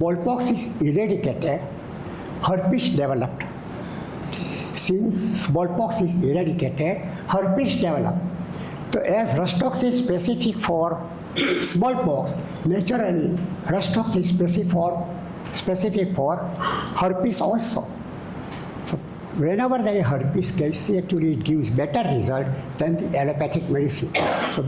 smallpox is eradicated, herpes developed. Since smallpox is eradicated, herpes developed. So as Rustox is specific for smallpox, naturally Rustox is specific for herpes also. So whenever there is herpes case, actually it gives better result than the allopathic medicine. So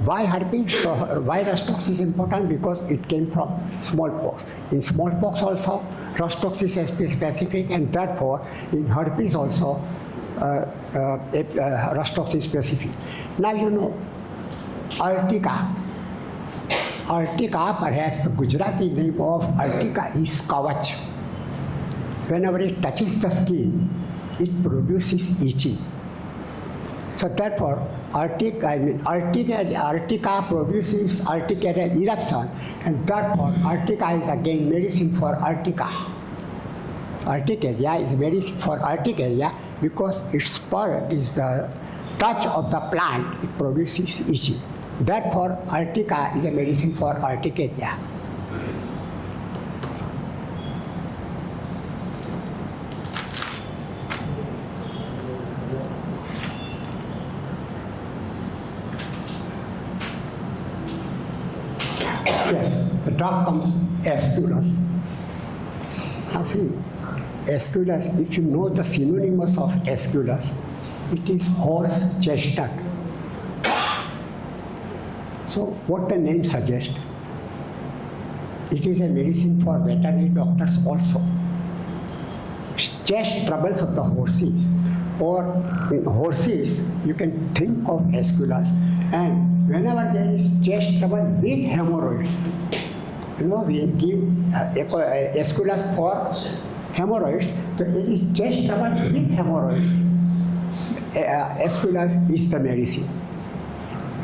why herpes? So why Rustox is important? Because it came from smallpox. In smallpox also, Rustox is specific, and therefore in herpes also Rustox is specific. Now you know Urtica. Urtica, perhaps the Gujarati name of Urtica is Kavach. Whenever it touches the skin, it produces itching. So therefore, Urtica produces urticarial eruption, and therefore Urtica is again medicine for urtica. Urticaria is medicine for urticaria because its spur is the touch of the plant, it produces itching. Therefore, Urtica is a medicine for urticaria. Yes, the drug comes Aesculus. Now see, Aesculus, if you know the synonymous of Aesculus, it is horse chestnut. So what the name suggests, it is a medicine for veterinary doctors also. Chest troubles of the horses, or in horses, you can think of Aesculus, and whenever there is chest trouble with hemorrhoids, you know, we give Aesculus for hemorrhoids, so it is chest trouble with hemorrhoids. Aesculus is the medicine.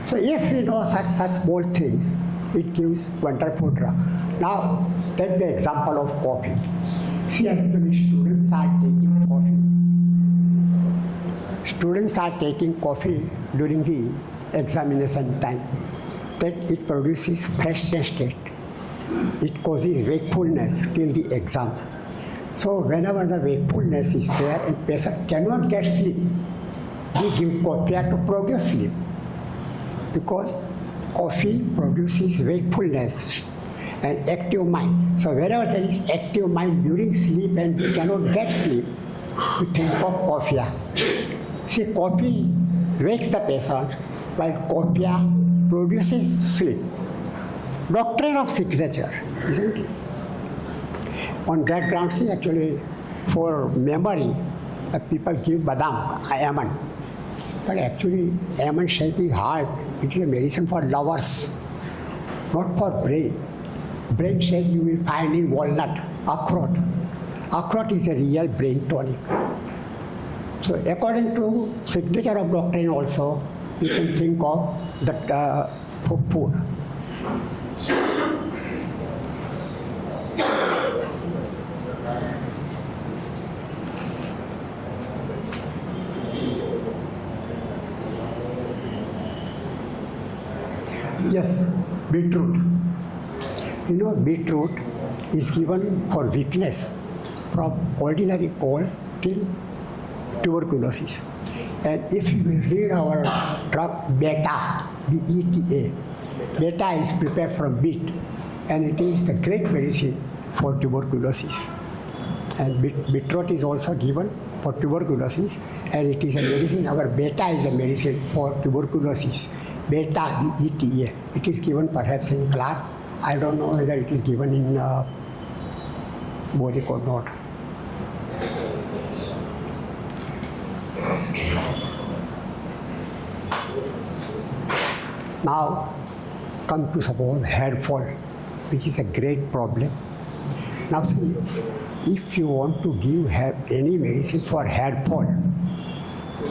So if you know such small things, it gives wonderful drug. Now take the example of coffee. See, actually students are taking coffee. Students are taking coffee during the examination time. That it produces freshness state. It causes wakefulness till the exams. So whenever the wakefulness is there and patient cannot get sleep, we give coffee to produce sleep. Because coffee produces wakefulness and active mind. So wherever there is active mind during sleep and we cannot get sleep, we think of coffee. See, coffee wakes the patient while coffee produces sleep. Doctrine of signature, isn't it? On that ground, see, actually, for memory, people give badam, almond. But actually, almond shape is hard. It is a medicine for lovers, not for brain. Brain shape you will find in walnut, akhrot. Akhrot is a real brain tonic. So according to signature of doctrine also, you can think of that food. Yes, beetroot. You know, beetroot is given for weakness from ordinary cold till tuberculosis. And if you will read our drug Beta, B-E-T-A, Beta is prepared from beet, and it is the great medicine for tuberculosis. And beetroot is also given for tuberculosis, and it is a medicine. Our Beta is a medicine for tuberculosis. Beta, B-E-T-A. It is given perhaps in Clark. I don't know whether it is given in Boric or not. Now, come to suppose hair fall, which is a great problem. Now, see, if you want to give any medicine for hair fall,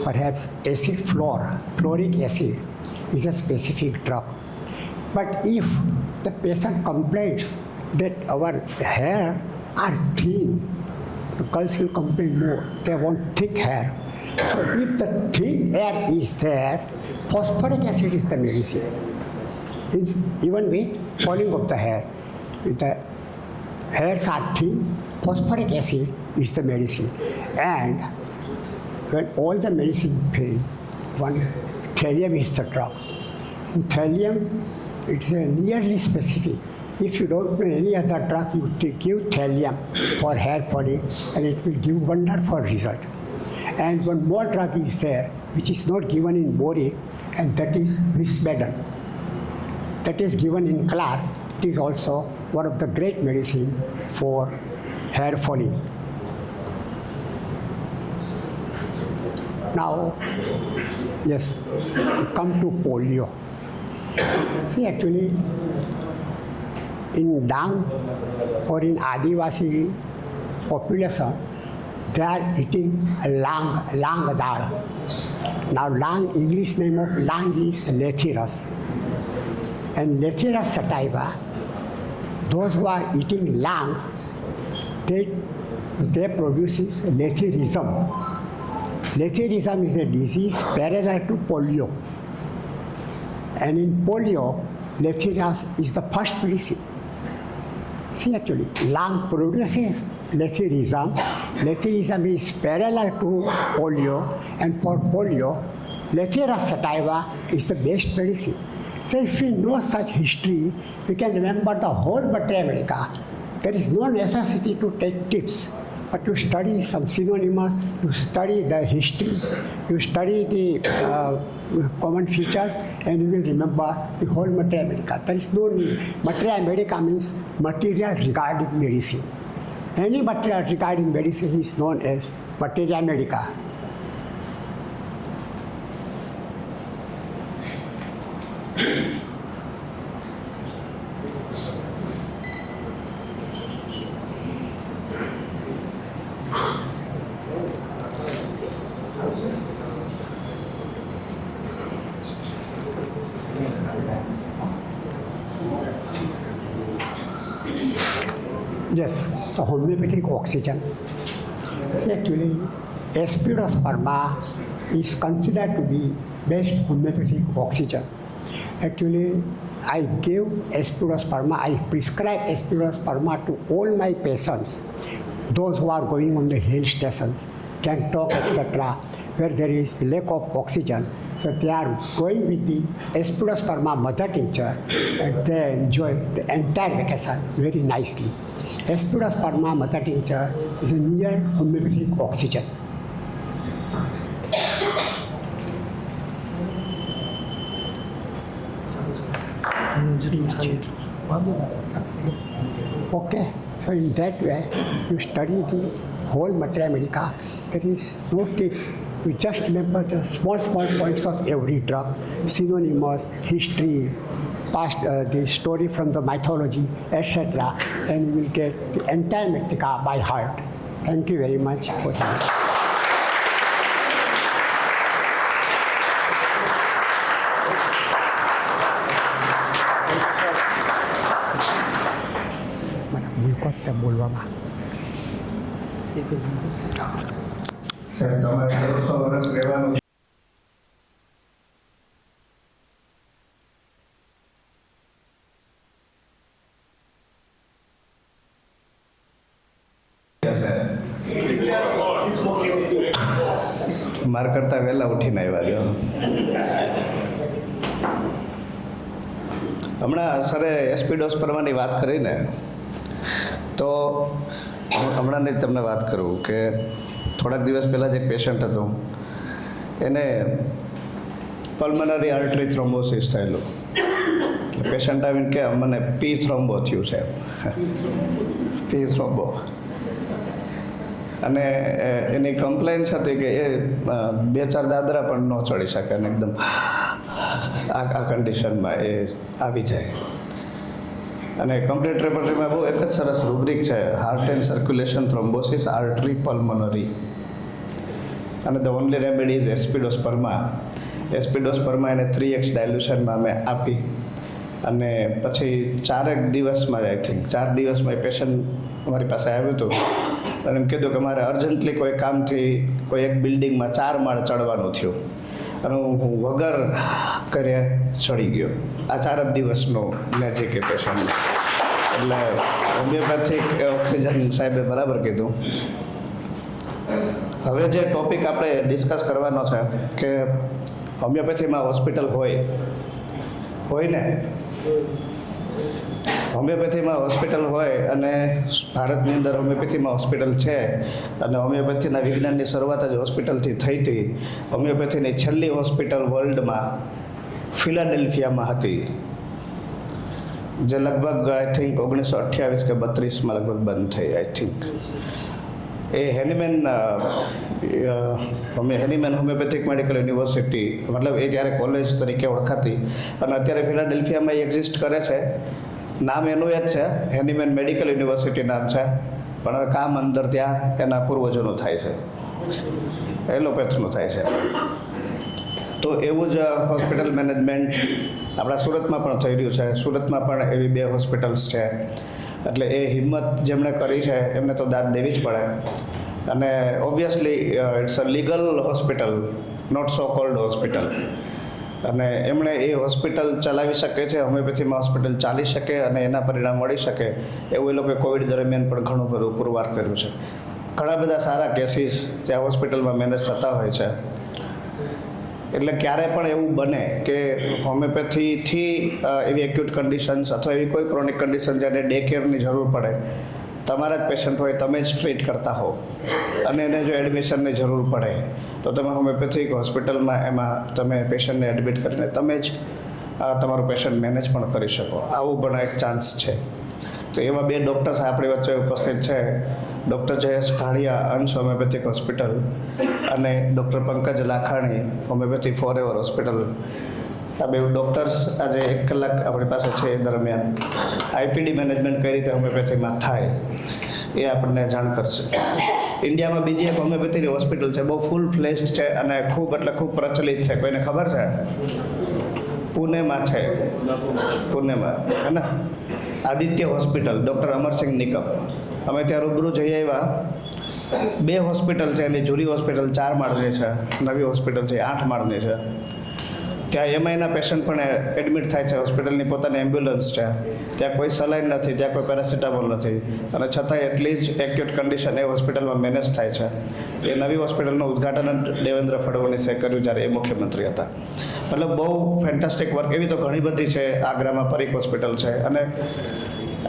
perhaps acid fluoric acid is a specific drug. But if the patient complains that our hair are thin, the girls will complain more. They want thick hair. So if the thin hair is there, phosphoric acid is the medicine. It's even with falling of the hair, with the hairs are thin, phosphoric acid is the medicine. And when all the medicine fail, one thallium is the drug. In thallium, it is nearly specific. If you don't put any other drug, you give thallium for hair falling, and it will give wonderful result. And one more drug is there, which is not given in Bori, and that is Wisbaden. That is given in Clark. It is also one of the great medicine for hair falling. Now, yes, come to polio. See, actually, in Dang or in Adivasi population, they are eating lang dal. Now, lang, English name of lang is Lathyrus. And Lathyrus sativa, those who are eating lang, they produces Lathyrism. Lathyrism is a disease parallel to polio. And in polio, Lathyrus is the first medicine. See, actually, lung produces Lathyrism. Lathyrism is parallel to polio, and for polio, Lathyrus sativa is the best medicine. So if we know such history, we can remember the whole Bacteria Medica. There is no necessity to take tips, but to study some synonyms, to study the history, to study the common features, and you will remember the whole Materia Medica. There is no need. Materia Medica means material regarding medicine. Any material regarding medicine is known as Materia Medica. Yes, the homeopathic oxygen. Actually, Aspidosperma is considered to be best homeopathic oxygen. Actually, I give Aspidosperma, I prescribe Aspidosperma to all my patients, those who are going on the hill stations, Gangtok, etc., where there is lack of oxygen. So they are going with the Aspidosperma mother tincture, and they enjoy the entire vacation very nicely. Aspidosperma mother tincture is a near homeopathic oxygen. Okay, so in that way, you study the whole Materia Medica. There is no tips. You just remember the small points of every drug, synonyms, history, past, the story from the mythology, etc., and you will get the entire Medica by heart. Thank you very much for hearing. સાહેબ તમારે 100 વર્ષ રહેવાનું માર કરતા વહેલા ઉઠીને આવ્યા છો. હમણાં સરે એસ્પિડોસ્પર્માની વાત કરીને તો હમણાં જ તમને વાત કરું કે થોડાક દિવસ પહેલાં જ એક પેશન્ટ હતો, એને પલ્મનરી આર્ટરી થ્રોમ્બોસિસ થયેલું. પેશન્ટ આવીને કે મને પી થ્રોમ્બો થયું છે, પી થ્રોમ્બો. અને એની કમ્પ્લેન્સ હતી કે એ 2-4 દાદરા પણ ન ચડી શકે અને એકદમ આ કન્ડિશનમાં એ આવી જાય. અને કમ્પ્લીટ રેપર્ટરીમાં બહુ એક જ સરસ રૂબ્રિક છે, heart and circulation thrombosis artery પલ્મનરી. અને ધ ઓનલી રેમેડી ઇઝ એસ્પિડોસ્પર્મા. એસ્પિડોસ્પર્મા એને 3x ડાયલ્યુશનમાં અમે આપી અને પછી 4 દિવસમાં આઈ થિંક 4 દિવસમાં એ પેશન્ટ અમારી પાસે આવ્યું હતું અને એમ કીધું કે મારે અર્જન્ટલી કોઈ કામથી કોઈ એક બિલ્ડિંગમાં 4 માળ ચડવાનું થયું અને હું વગર કર્યા ચડી ગયો. આ 4 જ દિવસનો મેજિક એ પેશન્ટ. એટલે હોમિયોપેથિક ઓક્સિજન સાહેબે બરાબર કીધું. હવે જે ટોપિક આપણે ડિસ્કસ કરવાનો છે કે હોમિયોપેથીમાં હોસ્પિટલ હોય ને, હોમિયોપેથીમાં હોસ્પિટલ હોય અને ભારતની અંદર હોમિયોપેથીમાં હોસ્પિટલ છે અને હોમિયોપેથીના વિજ્ઞાનની શરૂઆત જ હોસ્પિટલથી થઈ હતી. હોમિયોપેથીની છેલ્લી હોસ્પિટલ વર્લ્ડમાં ફિલાડેલ્ફિયામાં હતી, જે લગભગ આઈ થિંક 1928 કે 32માં લગભગ બંધ થઈ. આઈ થિંક એ હેનીમેન હોમિયોપેથિક મેડિકલ યુનિવર્સિટી, મતલબ એ જ્યારે કોલેજ તરીકે ઓળખાતી અને અત્યારે ફિલાડેલ્ફિયામાં એક્ઝિસ્ટ કરે છે. નામ એનું જ છે, હેનીમેન મેડિકલ યુનિવર્સિટી નામ છે, પણ હવે કામ અંદર ત્યાં એના પૂર્વજોનું થાય છે, એલોપેથનું થાય છે. તો એવું જ હોસ્પિટલ મેનેજમેન્ટ આપણા સુરતમાં પણ થઈ રહ્યું છે. સુરતમાં પણ એવી 2 હોસ્પિટલ્સ છે. એટલે એ હિંમત જેમણે કરી છે એમને તો દાદ દેવી જ પડે. અને obviously it's a legal hospital, not so called hospital. અને એમણે એ હોસ્પિટલ ચલાવી શકે છે, હોમિયોપેથીમાં હોસ્પિટલ ચાલી શકે અને એના પરિણામ મળી શકે એવું એ લોકોએ કોવિડ દરમિયાન પણ ઘણું બધું પુરવાર કર્યું છે. ઘણા બધા સારા કેસીસ ત્યાં હોસ્પિટલમાં મેનેજ થતા હોય છે. એટલે ક્યારે પણ એવું બને કે હોમિયોપેથીથી એવી એક્યુટ કન્ડિશન્સ અથવા એવી કોઈ ક્રોનિક કન્ડિશન જેને ડે કેરની જરૂર પડે, તમારા જ પેશન્ટ હોય, તમે જ ટ્રીટ કરતા હો અને એને જો એડમિશનની જરૂર પડે તો તમે હોમિયોપેથિક હોસ્પિટલમાં એમાં તમે પેશન્ટને એડમિટ કરીને તમે જ તમારું પેશન્ટ મેનેજ પણ કરી શકો. આવું પણ એક ચાન્સ છે. તો એવા 2 ડૉક્ટર્સ આપણી વચ્ચે ઉપસ્થિત છે, ડૉક્ટર જયેશ ઘાડિયા, અંશ હોમિયોપેથિક હોસ્પિટલ, અને doctor Pankaj Lakhani, homeopathy forever hospital. આ 2 ડૉક્ટર્સ આજે 1 કલાક આપણી પાસે છે. એ દરમિયાન આઈપીડી મેનેજમેન્ટ કઈ રીતે હોમિયોપેથીમાં થાય એ આપણને જાણ કરશે. ઇન્ડિયામાં બીજી એક હોમિયોપેથીની હોસ્પિટલ છે, બહુ ફૂલ ફ્લેશ્ડ છે અને ખૂબ પ્રચલિત છે. કોઈને ખબર છે? પુણેમાં છે, પુણેમાં હે ને, આદિત્ય હોસ્પિટલ, ડૉક્ટર અમરસિંહ નિકમ. અમે ત્યાં રૂબરૂ જઈ આવ્યા. 2 હોસ્પિટલ છે, એની જૂની હોસ્પિટલ 4 માળની છે, નવી હોસ્પિટલ છે 8 માળની છે. ત્યાં એમઆઈના પેશન્ટ પણ એડમિટ થાય છે. હોસ્પિટલની પોતાની એમ્બ્યુલન્સ છે, ત્યાં કોઈ સલાઈન નથી, ત્યાં કોઈ પેરાસિટામોલ નથી, અને છતાંય એટલી જ એક્યુટ કન્ડિશન એ હોસ્પિટલમાં મેનેજ થાય છે. એ નવી હોસ્પિટલનું ઉદ્ઘાટન દેવેન્દ્ર ફડણવીસે કર્યું જ્યારે એ મુખ્યમંત્રી હતા. મતલબ બહુ ફેન્ટાસ્ટિક વર્ક. એવી તો ઘણી બધી છે. આગ્રામાં પરીખ હોસ્પિટલ છે. અને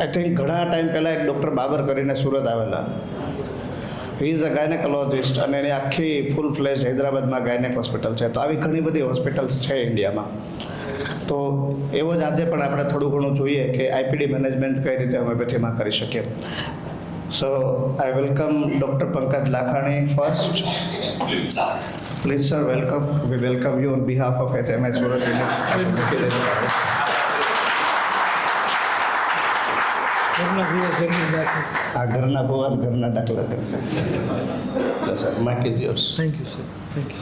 આઈ થિંક ઘણા ટાઈમ પહેલાં એક ડૉક્ટર બાબર કરીને સુરત આવેલા, હી ઇઝ અ ગાયનેકોલોજિસ્ટ, અને એની આખી ફૂલ ફ્લેશ હૈદરાબાદમાં ગાયનેક હોસ્પિટલ છે. તો આવી ઘણી બધી હોસ્પિટલ્સ છે ઇન્ડિયામાં. તો એવો જ આજે પણ આપણે થોડું ઘણું જોઈએ કે આઈપીડી મેનેજમેન્ટ કઈ રીતે હોમિયોપેથીમાં કરી શકીએ. So I welcome doctor Pankaj Lakhani first. Please sir, welcome. We welcome you on behalf of HMI Surat. આ ઘરના ભુવન, ઘરના દાખલા. Sir, mike is yours. Thank you sir, thank you.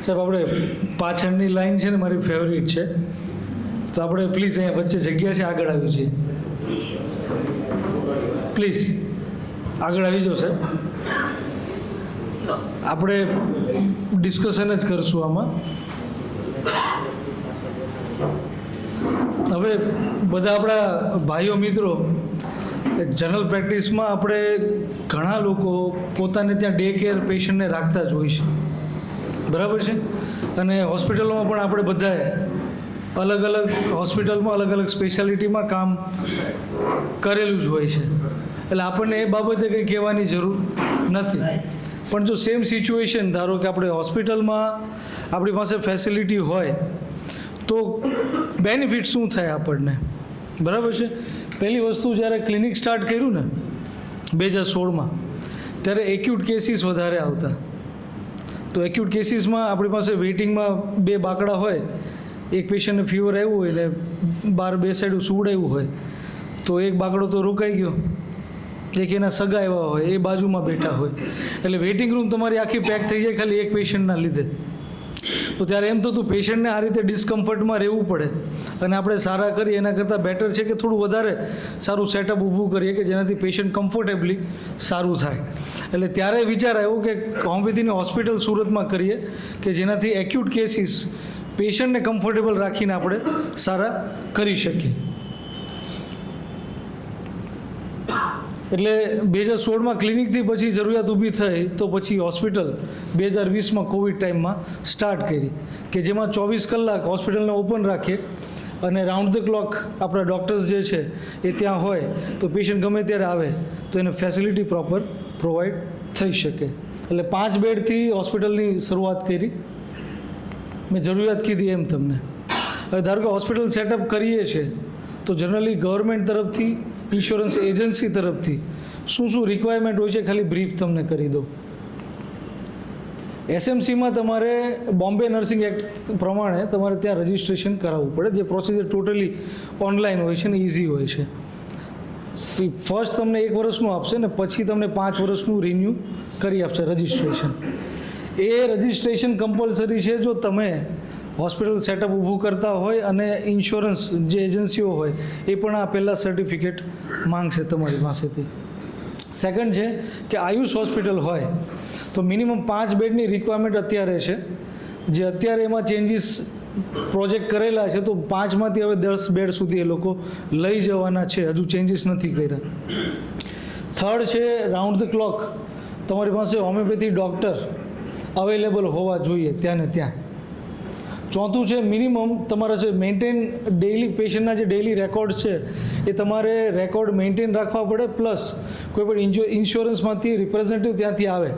સાહેબ, આપણે પાછળની લાઈન છે ને મારી ફેવરિટ છે, તો આપણે પ્લીઝ અહીંયા વચ્ચે જગ્યા છે, આગળ આવી છે. પ્લીઝ આગળ આવી જાઓ સાહેબ. આપણે ડિસ્કશન જ કરશું આમાં. હવે બધા આપણા ભાઈઓ મિત્રો, જનરલ પ્રેક્ટિસમાં આપણે ઘણા લોકો પોતાને ત્યાં ડે કેર પેશન્ટને રાખતા જ હોય છે, બરાબર છે. અને હોસ્પિટલોમાં પણ આપણે બધાએ અલગ અલગ હોસ્પિટલમાં અલગ અલગ સ્પેશિયાલિટીમાં કામ કરેલું જ હોય છે. એટલે આપણને એ બાબતે કંઈ કહેવાની જરૂર નથી. પણ જો સેમ સિચ્યુએશન, ધારો કે આપણે હોસ્પિટલમાં આપણી પાસે ફેસિલિટી હોય તો બેનિફિટ શું થાય આપણને, બરાબર છે. પહેલી વસ્તુ, જ્યારે ક્લિનિક સ્ટાર્ટ કર્યું ને 2016માં, ત્યારે એક્યુટ કેસીસ વધારે આવતા. તો એક્યુટ કેસીસમાં આપણી પાસે વેઇટિંગમાં 2 બાકડા હોય. એક પેશન્ટને ફીવર આવ્યું હોય ને બહાર 2 સાઈડ સુવડાવ્યું હોય, તો એક બાકડો તો રોકાઈ ગયો, એક એના સગા આવ્યા હોય એ બાજુમાં બેઠા હોય, એટલે વેઇટિંગ રૂમ તમારી આખી પેક થઈ જાય ખાલી એક પેશન્ટના લીધે. તો ત્યારે એમ થતું પેશન્ટને આ રીતે ડિસ્કમ્ફર્ટમાં રહેવું પડે, અને આપણે સારા કરીએ એના કરતાં બેટર છે કે થોડું વધારે સારું સેટઅપ ઊભું કરીએ કે જેનાથી પેશન્ટ કમ્ફર્ટેબલી સારું થાય. એટલે ત્યારે વિચાર આવ્યો કે હોમિયોપેથીની હોસ્પિટલ સુરતમાં કરીએ કે જેનાથી એક્યુટ કેસીસ પેશન્ટને કમ્ફર્ટેબલ રાખીને આપણે સારા કરી શકીએ. એટલે 2016માં ક્લિનિકથી પછી જરૂરિયાત ઊભી થઈ તો પછી હોસ્પિટલ 2020માં કોવિડ ટાઈમમાં સ્ટાર્ટ કરી કે જેમાં 24 કલાક હોસ્પિટલને ઓપન રાખીએ અને રાઉન્ડ ધ ક્લોક આપણા ડૉક્ટર્સ જે છે એ ત્યાં હોય તો પેશન્ટ ગમે ત્યારે આવે તો એને ફેસિલિટી પ્રોપર પ્રોવાઈડ થઈ શકે. એટલે 5 બેડથી હોસ્પિટલની શરૂઆત કરી. મેં જરૂરિયાત કીધી એમ તમને. હવે ધારો કે હોસ્પિટલ સેટઅપ કરીએ છીએ તો જનરલી ગવર્મેન્ટ તરફથી, ઇન્સ્યોરન્સ એજન્સી તરફથી શું શું રિક્વાયરમેન્ટ હોય છે ખાલી બ્રીફ તમને કરી દઉં. એસએમસીમાં તમારે બોમ્બે નર્સિંગ એક્ટ પ્રમાણે તમારે ત્યાં રજિસ્ટ્રેશન કરાવવું પડે, જે પ્રોસિજર ટોટલી ઓનલાઈન હોય છે ને ઇઝી હોય છે. ફર્સ્ટ તમને 1 વર્ષનું આપશે ને પછી તમને 5 વર્ષનું રિન્યૂ કરી આપશે રજિસ્ટ્રેશન. એ રજિસ્ટ્રેશન કમ્પલસરી છે જો તમે હોસ્પિટલ સેટઅપ ઊભું કરતા હોય અને ઇન્સ્યોરન્સ જે એજન્સીઓ હોય એ પણ આ પહેલાં સર્ટિફિકેટ માંગશે તમારી પાસેથી. સેકન્ડ છે કે આયુષ હોસ્પિટલ હોય તો મિનિમમ 5 બેડની રિક્વાયરમેન્ટ અત્યારે છે, જે અત્યારે એમાં ચેન્જીસ પ્રોજેક્ટ કરેલા છે તો 5માંથી હવે 10 બેડ સુધી એ લોકો લઈ જવાના છે, હજુ ચેન્જીસ નથી કર્યા. થર્ડ છે રાઉન્ડ ધ ક્લોક તમારી પાસે હોમિયોપેથી ડૉક્ટર અવેલેબલ હોવા જોઈએ ત્યાં ને ત્યાં. ચોથું છે મિનિમમ તમારા જે મેન્ટેન ડેઇલી પેશન્ટના જે ડેઇલી રેકોર્ડ છે એ તમારે રેકોર્ડ મેન્ટેન રાખવા પડે, પ્લસ કોઈ પણ ઇન્સ્યોરન્સમાંથી રિપ્રેઝેન્ટેટિવ ત્યાંથી આવે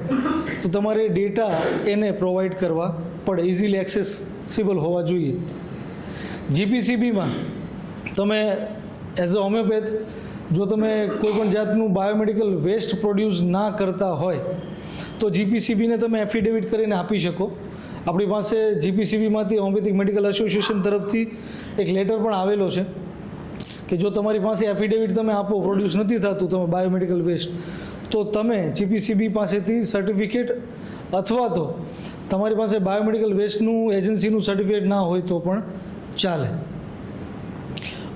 તો તમારે ડેટા એને પ્રોવાઈડ કરવા પડે, ઇઝીલી એક્સેસિબલ હોવા જોઈએ. જીપીસીબીમાં તમે એઝ અ હોમિયોપેથ જો તમે કોઈ પણ જાતનું બાયોમેડિકલ વેસ્ટ પ્રોડ્યુસ ના કરતા હોય તો જીપીસીબીને તમે એફિડેવિટ કરીને આપી શકો. આપણી પાસે જીપીસીબીમાંથી હોમિયોપેથિક મેડિકલ એસોસિએશન તરફથી એક લેટર પણ આવેલો છે કે જો તમારી પાસે એફિડેવિટ તમે આપો પ્રોડ્યુસ નથી થતું તમે બાયોમેડિકલ વેસ્ટ, તો તમે જીપીસીબી પાસેથી સર્ટિફિકેટ અથવા તો તમારી પાસે બાયોમેડિકલ વેસ્ટનું એજન્સીનું સર્ટિફિકેટ ના હોય તો પણ ચાલે.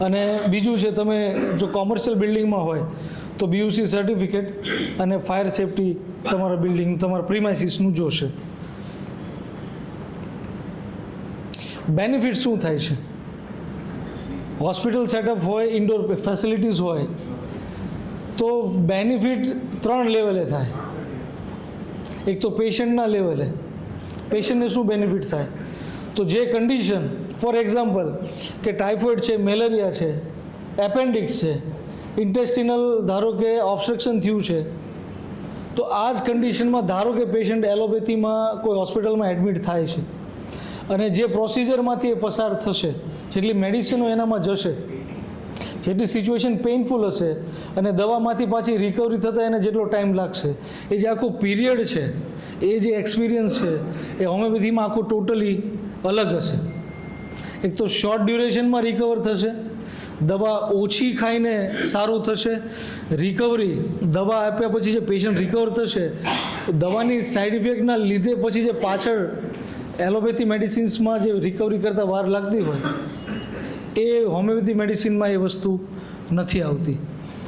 અને બીજું છે તમે જો કોમર્શિયલ બિલ્ડિંગમાં હોય તો બીયુસી સર્ટિફિકેટ અને ફાયર સેફ્ટી તમારા બિલ્ડિંગ તમારા પ્રીમાઇસીસનું જોશે. બેનિફિટ શું થાય છે? હોસ્પિટલ સેટઅપ હોય, ઇન્ડોર ફેસિલિટીઝ હોય તો બેનિફિટ 3 લેવલે થાય. એક તો પેશન્ટના લેવલે, પેશન્ટને શું બેનિફિટ થાય તો જે કન્ડિશન ફોર એક્ઝામ્પલ કે ટાઇફોઇડ છે, મેલેરિયા છે, એપેન્ડિક્સ છે, ઇન્ટેસ્ટિનલ ધારો કે ઓબ્સ્ટ્રક્શન થયું છે, તો આ જ કન્ડિશનમાં ધારો કે પેશન્ટ એલોપેથીમાં કોઈ હોસ્પિટલમાં એડમિટ થાય છે અને જે પ્રોસિજરમાંથી એ પસાર થશે, જેટલી મેડિસિનો એનામાં જશે, જેટલી સિચ્યુએશન પેઇનફુલ હશે અને દવામાંથી પાછી રિકવરી થતાં એને જેટલો ટાઈમ લાગશે, એ જે આખો પીરિયડ છે, એ જે એક્સપિરિયન્સ છે એ હોમિયોપેથીમાં આખું ટોટલી અલગ હશે. એક તો શોર્ટ ડ્યુરેશનમાં રિકવર થશે, દવા ઓછી ખાઈને સારું થશે, રિકવરી દવા આપ્યા પછી જે પેશન્ટ રિકવર થશે, દવાની સાઈડ ઇફેક્ટના લીધે પછી જે પાછળ એલોપેથી મેડિસિન્સમાં જે રિકવરી કરતાં વાર લાગતી હોય એ હોમિયોપેથી મેડિસિનમાં એ વસ્તુ નથી આવતી.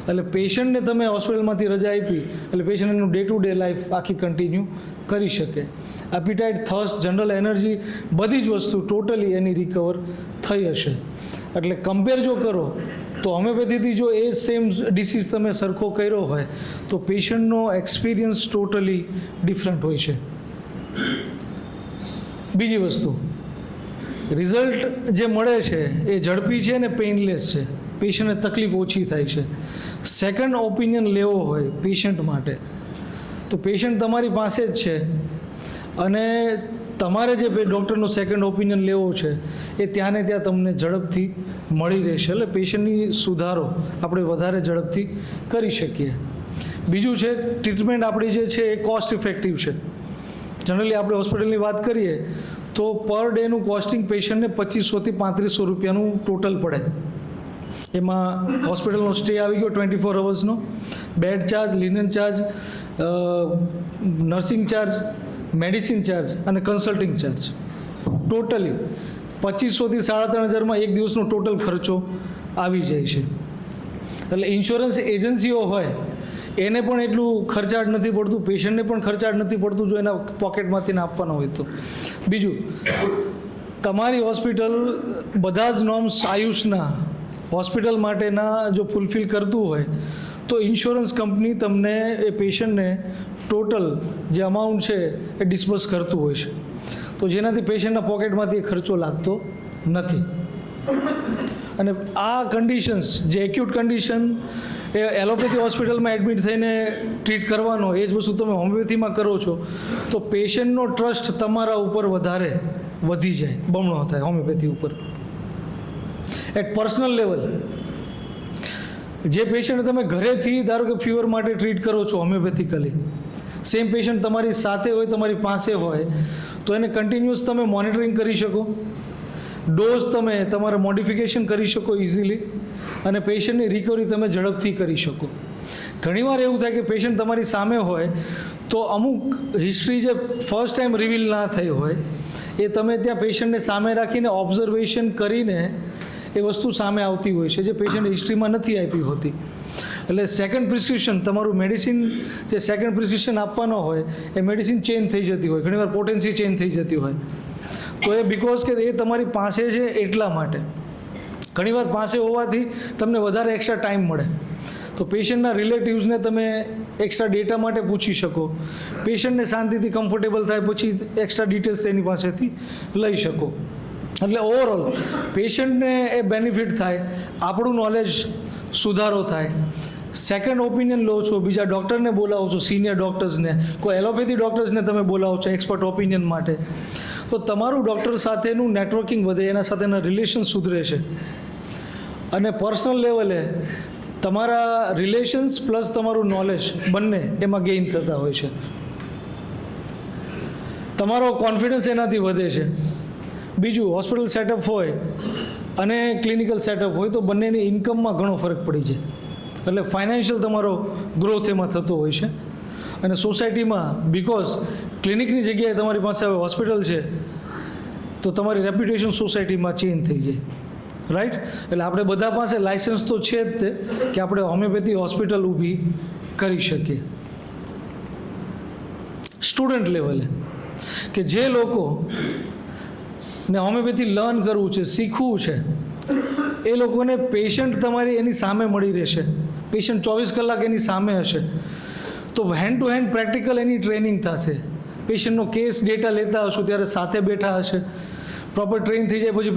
એટલે પેશન્ટને તમે હોસ્પિટલમાંથી રજા આપી એટલે પેશન્ટ એનું ડે ટુ ડે લાઈફ આખી કન્ટિન્યુ કરી શકે. એપિટાઇટ, થર્સ્ટ, જનરલ એનર્જી બધી જ વસ્તુ ટોટલી એની રિકવર થઈ હશે. એટલે કમ્પેર જો કરો તો હોમિયોપેથીથી જો એ સેમ ડિસીઝ તમે સરખો કર્યો હોય તો પેશન્ટનો એક્સપિરિયન્સ ટોટલી ડિફરન્ટ હોય છે. બીજી વસ્તુ, રિઝલ્ટ જે મળે છે એ ઝડપી છે ને પેઇનલેસ છે, પેશન્ટને તકલીફ ઓછી થાય છે. સેકન્ડ ઓપિનિયન લેવો હોય પેશન્ટ માટે તો પેશન્ટ તમારી પાસે જ છે અને તમારે જે ડૉક્ટરનો સેકન્ડ ઓપિનિયન લેવો છે એ ત્યાં ને ત્યાં તમને ઝડપથી મળી રહેશે. એટલે પેશન્ટની સુધારો આપણે વધારે ઝડપથી કરી શકીએ. બીજું છે ટ્રીટમેન્ટ આપણી જે છે એ કોસ્ટ ઇફેક્ટિવ છે. જનરલી આપણે હોસ્પિટલની વાત કરીએ તો પર ડેનું કોસ્ટિંગ પેશન્ટને 2500 થી 3500 રૂપિયાનું ટોટલ પડે. એમાં હોસ્પિટલનો સ્ટે આવી ગયો 24 અવર્સનો, bed charge, linen charge, nursing charge, medicine charge અને કન્સલ્ટિંગ ચાર્જ. ટોટલી 2500 થી 3500 એક દિવસનો ટોટલ ખર્ચો આવી જાય છે. એટલે ઇન્સ્યોરન્સ એજન્સીઓ હોય એને પણ એટલું ખર્ચાળ નથી પડતું, પેશન્ટને પણ ખર્ચાળ નથી પડતું જો એના પોકેટમાંથી આપવાના હોય તો. બીજું, તમારી હોસ્પિટલ બધા જ નોર્મ્સ આયુષના હોસ્પિટલ માટેના જો ફૂલફિલ કરતું હોય તો ઇન્સ્યોરન્સ કંપની તમને એ પેશન્ટને ટોટલ જે અમાઉન્ટ છે એ ડિસ્બર્સ કરતું હોય છે, તો જેનાથી પેશન્ટના પોકેટમાંથી એ ખર્ચો લાગતો નથી. અને આ કન્ડિશન્સ જે એક્યુટ કન્ડિશન એ એલોપેથી હોસ્પિટલમાં એડમિટ થઈને ટ્રીટ કરવાનો એ જ વસ્તુ તમે હોમિયોપેથીમાં કરો છો તો પેશન્ટનો ટ્રસ્ટ તમારા ઉપર વધારે વધી જાય, બમણો થાય હોમિયોપેથી ઉપર. એટ પર્સનલ લેવલ જે પેશન્ટ તમે ઘરેથી ધારો કે ફીવર માટે ટ્રીટ કરો છો હોમિયોપેથિકલી, સેમ પેશન્ટ તમારી સાથે હોય, તમારી પાસે હોય, તો એને કન્ટિન્યુઅસ તમે મોનિટરિંગ કરી શકો, ડોઝ તમે તમારા મોડિફિકેશન કરી શકો ઇઝીલી, અને પેશન્ટની રિકવરી તમે ઝડપથી કરી શકો. ઘણીવાર એવું થાય કે પેશન્ટ તમારી સામે હોય તો અમુક હિસ્ટ્રી જે ફર્સ્ટ ટાઈમ રિવીલ ના થઈ હોય એ તમે ત્યાં પેશન્ટને સામે રાખીને ઓબ્ઝર્વેશન કરીને એ વસ્તુ સામે આવતી હોય છે જે પેશન્ટ હિસ્ટ્રીમાં નથી આપી હોતી. એટલે સેકન્ડ પ્રિસ્ક્રિપ્શન તમારું મેડિસિન જે સેકન્ડ પ્રિસ્ક્રિપ્શન આપવાનો હોય એ મેડિસિન ચેન્જ થઈ જતી હોય, ઘણીવાર પોટેન્સી ચેન્જ થઈ જતી હોય, તો એ બિકોઝ કે એ તમારી પાસે છે એટલા માટે. ઘણીવાર પાસે હોવાથી તમને વધારે એક્સ્ટ્રા ટાઈમ મળે, તો પેશન્ટના રિલેટિવ્સને તમે એક્સ્ટ્રા ડેટા માટે પૂછી શકો, પેશન્ટને શાંતિથી કમ્ફર્ટેબલ થાય પછી એક્સ્ટ્રા ડિટેલ્સ એની પાસેથી લઈ શકો. એટલે ઓવરઓલ પેશન્ટને એ બેનિફિટ થાય, આપણું નોલેજ સુધારો થાય, સેકન્ડ ઓપિનિયન લો છો, બીજા ડૉક્ટરને બોલાવો છો, સિનિયર ડૉક્ટર્સને, કોઈ એલોપેથી ડૉક્ટર્સને તમે બોલાવો છો એક્સપર્ટ ઓપિનિયન માટે, તો તમારું ડૉક્ટર સાથેનું નેટવર્કિંગ વધે, એના સાથેના રિલેશન સુધરે છે. અને પર્સનલ લેવલે તમારા રિલેશન્સ પ્લસ તમારું નોલેજ બંને એમાં ગેઇન થતા હોય છે. તમારો કોન્ફિડન્સ એનાથી વધે છે. બીજું, હોસ્પિટલ સેટઅપ હોય અને ક્લિનિકલ સેટઅપ હોય તો બંનેની ઇન્કમમાં ઘણો ફરક પડી જાય, એટલે ફાઇનાન્શિયલ તમારો ગ્રોથ એમાં થતો હોય છે. અને સોસાયટીમાં બિકોઝ ક્લિનિકની જગ્યાએ તમારી પાસે હવે હોસ્પિટલ છે તો તમારી રેપ્યુટેશન સોસાયટીમાં ચેન્જ થઈ જાય, રાઈટ. એટલે આપણે બધા પાસે લાઇસન્સ તો છે જ તે કે આપણે હોમિયોપેથી હોસ્પિટલ ઊભી કરી શકીએ. સ્ટુડન્ટ લેવલે કે જે લોકો ને હોમિયોપેથી લર્ન કરવું છે, શીખવું છે, એ લોકોને પેશન્ટ તમારી એની સામે મળી રહેશે, પેશન્ટ 24 કલાક એની સામે હશે, તો hand to hand practical any training થશે. પેશન્ટનો કેસ ડેટા લેતા હશું ત્યારે સાથે બેઠા હશે, પ્રોપર ટ્રેન થઈ જાય પછી